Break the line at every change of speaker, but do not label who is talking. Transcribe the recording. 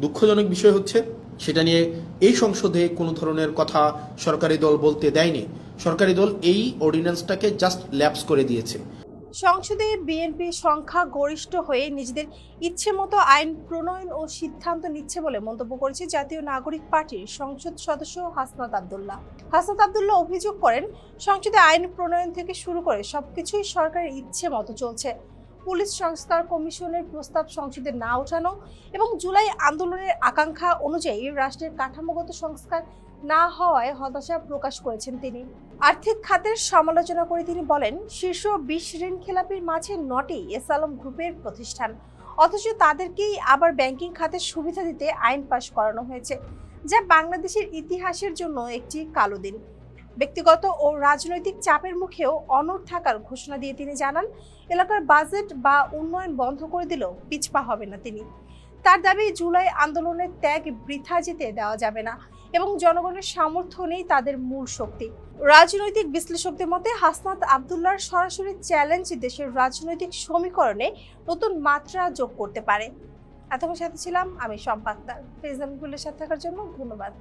দুঃখজনক বিষয় হচ্ছে সেটা নিয়ে এই সংসদে কোনো ধরনের কথা সরকারি দল বলতে দেয়নি। সরকারি দল এই অর্ডিন্যান্সটাকে জাস্ট ল্যাপস করে দিয়েছে।
সংসদে বিএনপি সংখ্যা গরিষ্ঠ হয়ে নিজেদের ইচ্ছে মতো আইন প্রণয়ন ও সিদ্ধান্ত নিচ্ছে বলে মন্তব্য করেছে জাতীয় নাগরিক পার্টির সংসদ সদস্য হাসনাত আব্দুল্লাহ। হাসনাত আব্দুল্লাহ অভিযোগ করেন, সংসদে আইন প্রণয়ন থেকে শুরু করে সবকিছুই সরকারের ইচ্ছে মতো চলছে। পুলিশ সংস্কার কমিশনের প্রস্তাব সংসদে না ওঠানো এবং জুলাই আন্দোলনের আকাঙ্ক্ষা অনুযায়ী রাষ্ট্রের কাঠামোগত সংস্কার না হওয়ায় হতাশা প্রকাশ করেছেন তিনি। আর্থিক খাতের সমালোচনা করে তিনি বলেন, শীর্ষ 20 ঋণ খেলাপির মাঝে 9টি এস আলম গ্রুপের প্রতিষ্ঠান, অথচ তাদেরকেই আবার ব্যাংকিং খাতের সুবিধা দিতে আইন পাশ করানো হয়েছে, যা বাংলাদেশের ইতিহাসের জন্য একটি কালো দিন। ব্যক্তিগত ও রাজনৈতিক চাপের মুখেও অনড় থাকার ঘোষণা দিয়ে তিনি জানান, এলাকার বাজেট বা উন্নয়ন বন্ধ করে দিলেও পিছপা হবে না তিনি। তার দাবি, জুলাই আন্দোলনের ত্যাগ বৃথা যেতে দেওয়া যাবে না এবং জনগণের সামর্থ্য নেই তাদের মূল শক্তি। রাজনৈতিক বিশ্লেষকদের মতে হাসনাত আব্দুল্লাহর সরাসরি চ্যালেঞ্জ দেশের রাজনৈতিক সমীকরণে নতুন মাত্রা যোগ করতে পারে। এতক্ষণ সাথে ছিলাম আমি শম্পা আক্তার। ফেসবুকের সাথে থাকার জন্য ধন্যবাদ।